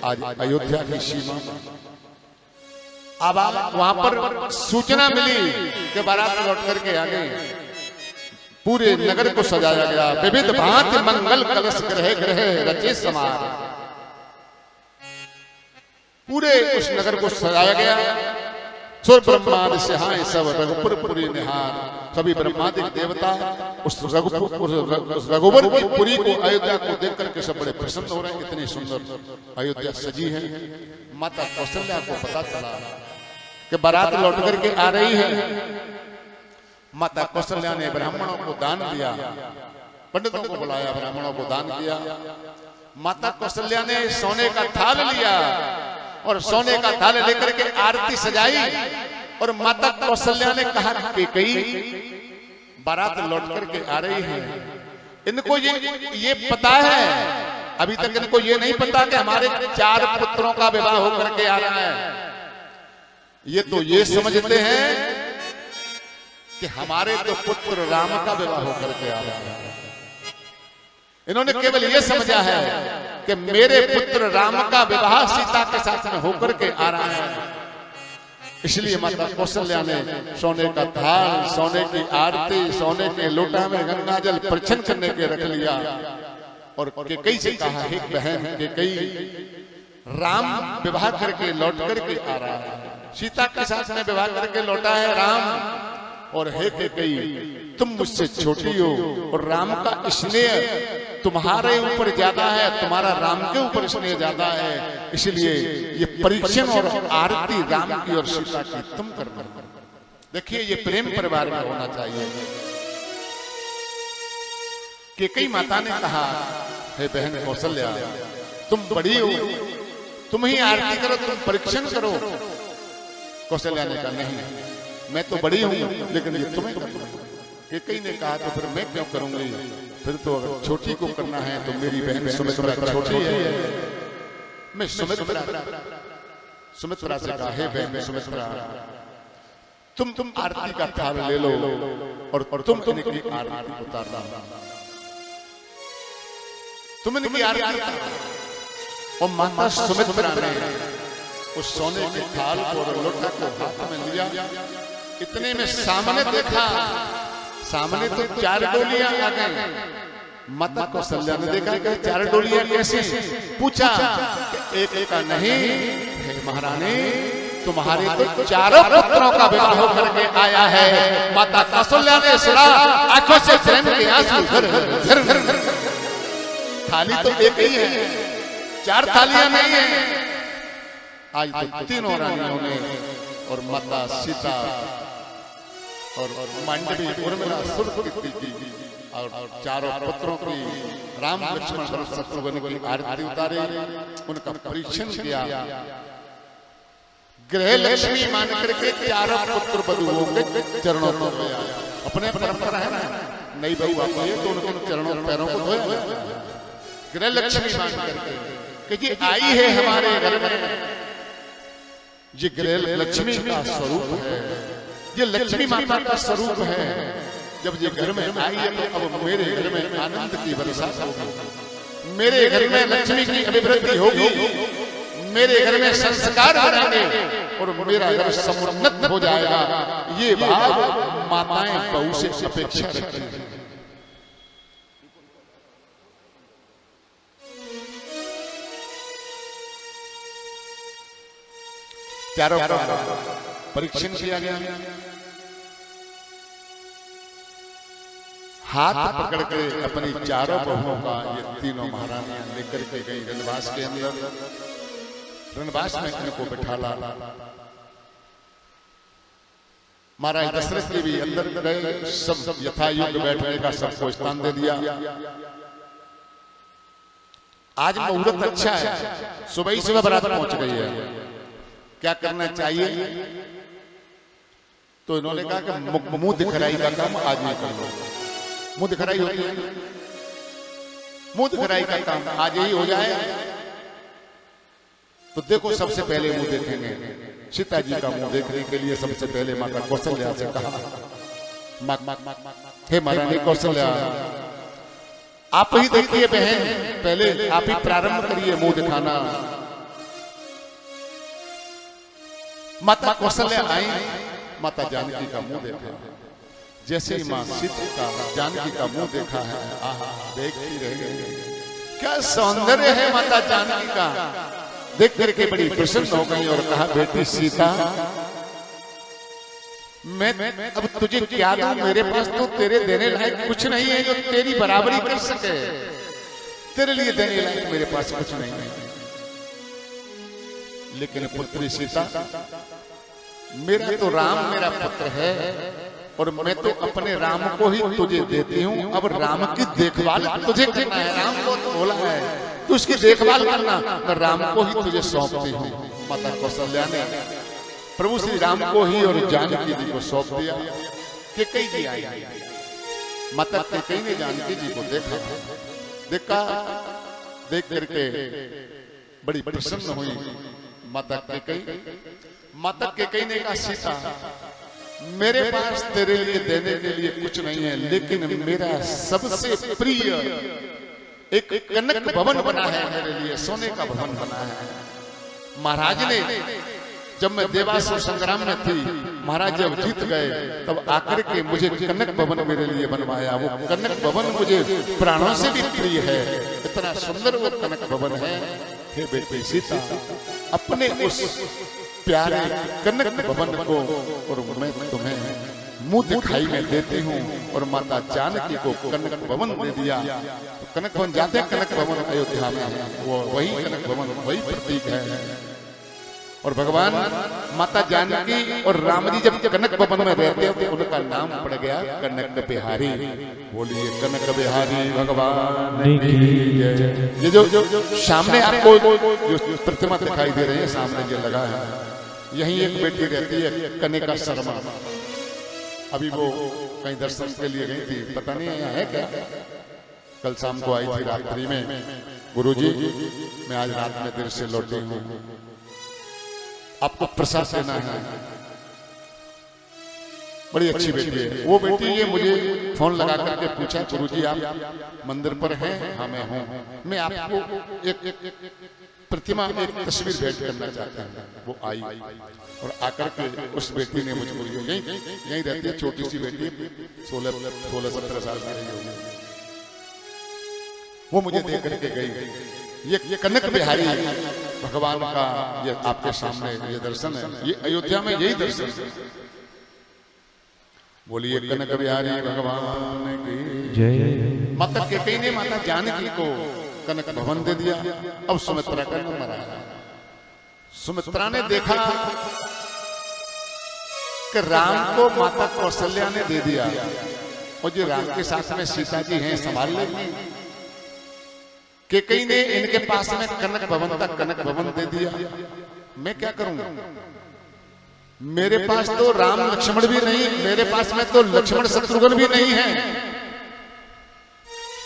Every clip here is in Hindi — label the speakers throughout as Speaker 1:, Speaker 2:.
Speaker 1: आज अयोध्या की सीमा। अब वहां पर सूचना मिली कि बारात लौट करके आ गई। पूरे नगर को सजाया गया, विविध भांति मंगल कलश ग्रह ग्रह रचे समार। पूरे उस नगर को सजाया गया। सुर ब्रह्मादि सिहाय सब रघुपुर पुरी निहार। सभी ब्रह्मादिक देवता उस रघुवर की पुरी को, अयोध्या को देख करके सब बड़े प्रसन्न हो रहे हैं। इतनी सुंदर अयोध्या सजी है। माता कौशल्या को पता चला कि बारात लौट करके आ रही है। माता कौशल्या ने ब्राह्मणों को दान दिया, पंडितों को बुलाया, ब्राह्मणों को दान किया। माता कौशल्या ने सोने का थाल लिया और सोने का थाल लेकर के आरती सजाई। और माता कौशल्या ने कहा कि कई बारात लौट करके आ रही है, इनको ये पता है, अभी तक इनको ये नहीं पता कि हमारे 4 पुत्रों का विवाह होकर के आ रहा है। ये तो ये समझते हैं कि हमारे तो पुत्र राम का विवाह होकर के आ रहा है। इन्होंने केवल ये समझा है कि मेरे पुत्र राम का विवाह सीता के साथ में होकर के आ रहा है। इसलिए माता कौशल्या ने सोने का थाल, सोने की आरती, सोने के लोटा में गंगा जल प्रक्षन करने के रख लिया। और कैकेयी से कहा, हे बहन कैकेयी, राम विवाह करके लौट करके आ रहा है, सीता के साथ में विवाह करके लौटा है राम। और हे कैकेयी, तुम मुझसे छोटी हो और राम का स्नेह तुम्हारे ऊपर ज्यादा है, तुम्हारा राम के ऊपर स्नेह ज्यादा है। इसलिए ये परीक्षण और आरती राम की और सीता की तुम करना। देखिए ये प्रेम परिवार में होना चाहिए। कैकेयी माता ने कहा, हे बहन कौशल्या, तुम बड़ी हो, तुम ही आरती करो, तुम परीक्षण करो। कौशल्या ने कहा, नहीं मैं तो बड़ी हूं, लेकिन ये तुम्हें। कैकेयी ने कहा, तो फिर मैं क्यों करूंगी? फिर तो अगर छोटी को करना है तो मेरी बहन सुमित्रा छोटी है। मैं सुमित्रा से कहा, हे बहन सुमित्रा, तुम आरती का थाल ले लो और तुम इनकी आरती उतारना। तुम इनकी आरती। और माता सुमित्रा ने उस सोने के थाल को और लोटा को हाथ में लिया। इतने में सामने देखा, सामने तो 4 डोलियां आ गई। माता कौशल्या ने देखा कि 4 डोलियां कैसे? पूछा, एक का नहीं, हे महारानी, तुम्हारे तो 4 पुत्रों का विवाह होकर के आया है। माता कौशल्या ने सुना, आंखों से प्रेम के आंसू झर। थाली तो एक ही है, 4 थालियां नहीं है। आज तो 3 रानियों ने और माता सीता और मांडवी उर्मिला सुरपति की और 4 पुत्रों की, राम लक्ष्मण भरत शत्रुघ्न की आरती उतारी, उनका परीक्षण किया। गृह लक्ष्मी मान करके 4 पुत्र वधुओं के चरणों पर गया। अपने परंपरा है ना, नई बहू आती है तो उनके चरणों पैरों को धोए। गृह लक्ष्मी मान करके कि ये आई है हमारे घर में, ये गृह लक्ष्मी का स्वरूप है, ये लक्ष्मी माता का स्वरूप है। जब ये घर में आई है तो अब मेरे घर में आनंद की वर्षा होगी, मेरे घर में लक्ष्मी की अभिवृद्धि होगी, मेरे घर में संस्कार बढ़ेंगे और मेरा घर समुन्नत हो जाएगा। ये भाव माताएं बहू से अपेक्षा रखती हैं। चारों का परीक्षण किया गया। हाथ पकड़ के अपनी 4 बहुओं का ये 3 महारानियां लेकर के गई रणवास के अंदर। रणवास में इनको बिठाला। महाराज दशरथ जी भी अंदर गए, सब यथा युग बैठने का सबको स्थान दे दिया। आज मुहूर्त अच्छा है, सुबह ही सुबह बारात पहुंच गई है। क्या करना चाहिए? तो इन्होंने कहा कि मुंह दिखराई का काम आज ही कर लो। मुंह दिखराई होती है, मुंह दिखराई का काम आज ही हो जाए। तो देखो, सबसे पहले मुंह देखेंगे। सीता जी का मुंह देखने के लिए सबसे पहले माता कौशल्या से कहा, हे महारानी कौशल्या, आप ही देखिए बहन, पहले आप ही प्रारंभ करिए मुंह दिखाना। माता कौशल्या आई, माता जानकी का मुंह देखा। जैसे ही मां सीता का जानकी का मुंह देखा है, आहा देखती रह गई। क्या सौंदर्य है माता जानकी का, देख करके बड़ी प्रसन्न हो गई और कहा, बेटी सीता, मैं अब तुझे क्या दूं, मेरे पास तो तेरे देने लायक कुछ नहीं है जो तेरी बराबरी कर सके। तेरे लिए देने लायक मेरे पास कुछ नहीं है। लेकिन पुत्री सीता, मेरा तो राम मेरा पुत्र है और मैं तो अपने राम को ही तुझे देती हूँ। अब राम की देखभाल तुझे करना है, राम को बोला है तू उसकी देखभाल करना, मैं राम को ही तुझे सौंपती हूँ। माता कौशल्या ने प्रभु श्री राम को ही और जानकी जी को सौंप दिया। कैकेयी जी आई, माता कैकेयी ने जानकी जी को देखा, देख करके बड़ी प्रसन्न हुई माता कैकेयी। माता कैकेयी ने कहा, सीता, मेरे पास तेरे लिए देने के लिए कुछ नहीं है, लेकिन मेरा सबसे प्रिय एक कनक भवन बना है मेरे लिए, सोने का भवन बना है। महाराज ने, जब मैं देवासुर संग्राम में थी, महाराज जब जीत गए तब आकर के मुझे कनक भवन मेरे लिए बनवाया। वो कनक भवन मुझे प्राणों से भी प्रिय है, इतना सुंदर वो कनक भवन है। हे बेटी सीता, अपने उस प्यारे कनक भवन को और मैं तुम्हें मुंह दिखाई में देती हूँ। और माता जानकी को कनक भवन दे दिया। तो कनक भवन जाते हैं, कनक भवन अयोध्या में, वो वही कनक भवन वही प्रतीक है। और भगवान माता जानकी और राम जी जब कनक भवन में रहते थे, उनका नाम पड़ गया कनक बिहारी। बोलिए कनक बिहारी भगवान की जय। ये जो सामने आपको जो प्रतिमा दिखाई दे रही है, सामने जो लगा है, यही एक बेटी रहती है कनिका शर्मा। अभी वो कहीं दर्शन के लिए गई थी, पता नहीं यहाँ है क्या। कल शाम को आई थी रात्रि में, गुरुजी मैं आज रात में देर से लौटी हूँ, आपको प्रसाद देना है। बड़ी अच्छी बेटी है वो बेटी। ये मुझे फोन लगा करके पूछा, गुरुजी आप मंदिर पर हैं? हाँ मैं हूँ। मैं आपको एक प्रतिमा, एक तस्वीर भेंट करना चाहता हूँ। वो आई और आकर के उस बेटी ने मुझको, यही रहती है छोटी सी बेटी, 16-17 साल की रही होगी, वो मुझे देख करके गई। ये कनक बिहारी भगवान का ये आपके सामने ये दर्शन है, ये अयोध्या में यही दर्शन है। बोलिए कनक बिहारी भगवान की जय। माता कैकेयी ने माता जानकी को कनक भवन दे दिया। अब सुमित्रा का नंबर आया। सुमित्रा ने देखा कि राम को माता कौशल्या ने दे दिया और जो राम के साथ में सीता जी हैं, संभाल लेंगे। कैकेयी ने इनके पास में कनक भवन का कनक भवन दे दिया। मैं क्या करूंगा, मेरे पास तो राम लक्ष्मण भी नहीं, मेरे पास में तो लक्ष्मण शत्रुघ्न भी नहीं है,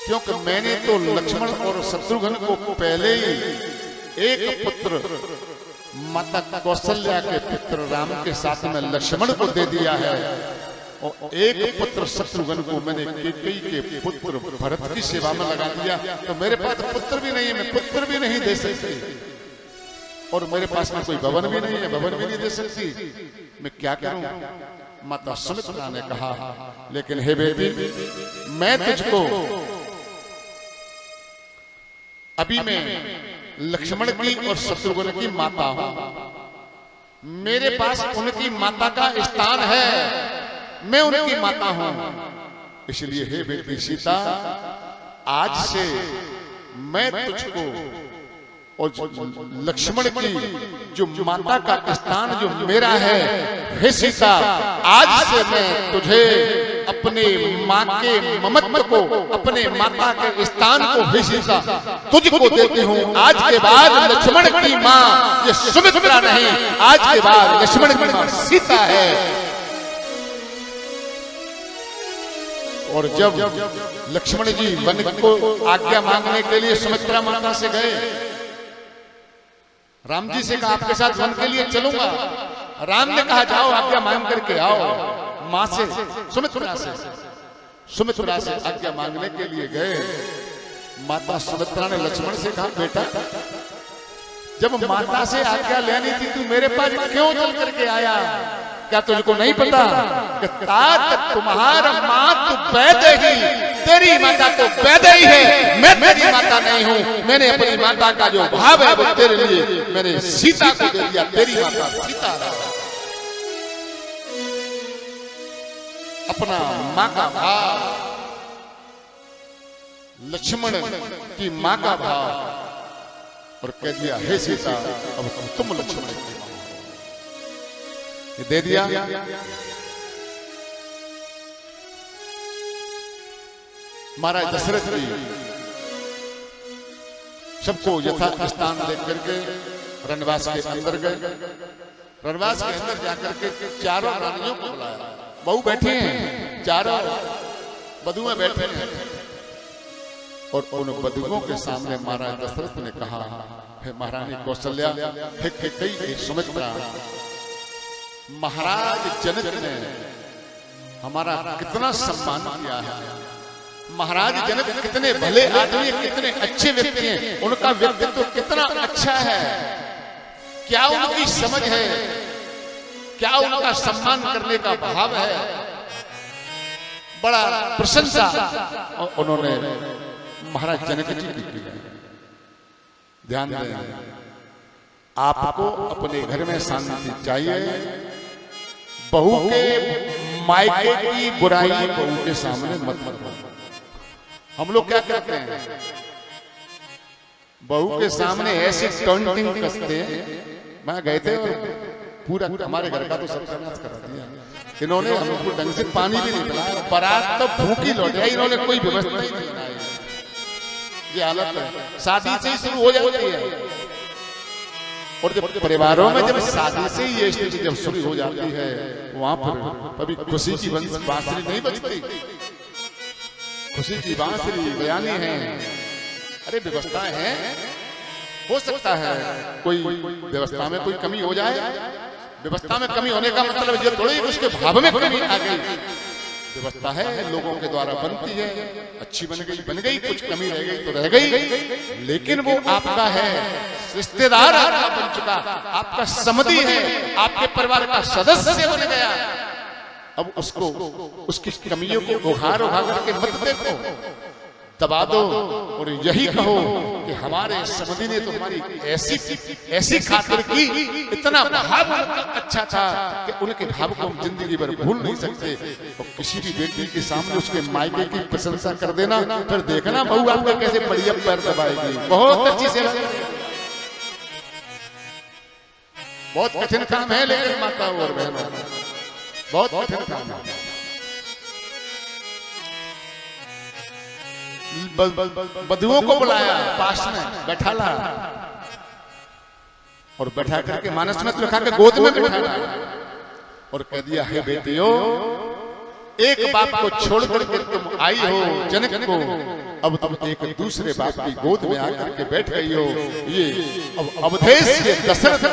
Speaker 1: क्योंकि मैंने तो लक्ष्मण और शत्रुघ्न को पहले ही एक पुत्र माता कौशल्या के पुत्र राम के साथ में लक्ष्मण को दे दिया है और एक पुत्र शत्रुघ्न को मैंने कैकेयी के पुत्र भरत की सेवा में लगा दिया। तो मेरे पास पुत्र भी नहीं है, मैं पुत्र भी नहीं दे सकती और मेरे पास में कोई भवन भी नहीं है, भवन भी नहीं दे सकती। मैं क्या करूं? माता सुमित्रा ने कहा, लेकिन हे बेटी, मैं तुझको अभी मैं लक्ष्मण की और शत्रुघ्न की माता हूं, मेरे पास उनकी माता का स्थान है, मैं उनकी माता हूं। इसलिए हे बेटी सीता, आज से मैं तुझको और लक्ष्मण की जो माता का स्थान जो मेरा है, हे सीता, आज से मैं तुझे अपने माँ के ममत्व को, अपने माता के स्थान को, हे सीता, तुझको देती हूँ। आज के बाद लक्ष्मण की माँ ये सुमित्रा नहीं, आज के बाद लक्ष्मण की माँ सीता है। और जब लक्ष्मण जी वन को आज्ञा मांगने के लिए सुमित्रा माता से गए, राम जी से कहा आपके साथ वन के लिए चलूंगा। राम ने कहा जाओ आज्ञा मांग करके आओ मां से, सुमित्रा से आज्ञा मांगने के लिए गए। माता सुमित्रा ने लक्ष्मण से कहा बेटा जब माता से आज्ञा लेनी थी तू मेरे पास क्यों चल करके आया? क्या तुझको नहीं पता कि तात तुम्हारा माँ तो वैद ही, तेरी माता तो वैद ही है, मैं तेरी माता नहीं हूं। मैंने अपनी माता का जो भाव है वो तेरे लिए मैंने सीता को दे दिया। तेरी माता सीता अपना माँ का भाव, लक्ष्मण की माँ का भाव, और कह दिया हे सीता अब तुम लक्ष्मण की मां ये दे दिया। महाराज दशरथ जी सबको यथा स्थान लेकर के रणवास के अंदर गए। रणवास के अंदर जाकर के चारों रानियों को बुलाया। बहू बैठी हैं, चारों बधुएं बैठे हैं, और उन बधुओं के सामने महाराज दशरथ ने कहा हे महारानी कौशल्या, हे कैकेयी, सुमित्रा, महाराज जनक ने हमारा कितना सम्मान किया है। महाराज जनक कितने भले आदमी, कितने अच्छे व्यक्ति हैं, उनका व्यक्तित्व कितना अच्छा है। क्या उनकी समझ है, क्या उनका सम्मान करने का भाव है, बड़ा प्रशंसा उन्होंने महाराज जनक जी की। ध्यान दें, आपको अपने घर में शांति चाहिए। बहू के मायके की बुराई बहू के सामने मत करो। हम लोग क्या करते हैं, बहू के सामने ऐसी टॉन्टिंग कसते हैं। मैं गए थे और पूरा हमारे घर का तो सत्यानाश करा दिया इन्होंने। हमको ढंग से पानी भी नहीं पिलाया, बारात तो भूखी लौट आई, इन्होंने कोई व्यवस्था ही नहीं बनाई। ये हालत है, शादी से ही शुरू हो जाती है। और जब परिवारों में जब शादी से ही ये स्थिति जब शुरू हो जाती है, वहां पर कभी खुशी की बांसुरी नहीं बजती। खुशी की बांसुरी बयानी है। अरे व्यवस्थाएं हैं, हो सकता है कोई व्यवस्था में कोई कमी हो जाए। व्यवस्था में कमी होने का मतलब ये थोड़ी उसके भाव में कमी आ गई। व्यवस्था है, लोगों के द्वारा बनती है, अच्छी बन गई, कुछ कमी रह गई तो रह गई, लेकिन वो आपका है, रिश्तेदार आपका बन चुका, आपका समधी है, आपके परिवार का सदस्य बन गया। अब उसको उसकी कमियों को उघाड़ करके मत देखो, दबा दो और यही कहो कि हमारे समधी ने तो हमारी ऐसी खातिर की, इतना भाव अच्छा था कि उनके भाव को हम जिंदगी भर भूल नहीं सकते। और किसी भी व्यक्ति के सामने उसके मायके की प्रशंसा कर देना, फिर देखना बहू आपका कैसे बढ़िया पैर दबाएगी। बहुत अच्छी सेवा, बहुत कठिन काम है, लेकिन माता और बहनों बहुत कठिन काम है। बधुओं को बुलाया, पास में बैठाला और बैठा करके मानस में रखा के गोद में बैठाला और कह दिया हे बेटियों, एक बाप को छोड़ करके तुम आई हो जनक को, अब तुम एक दूसरे बाप की गोद में आकर के बैठ गई हो। ये अब अवधेश ये दशरथ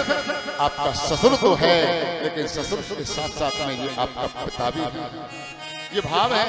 Speaker 1: आपका ससुर तो है, लेकिन ससुर के साथ साथ में ये आपका पिता भी है। ये भाव है।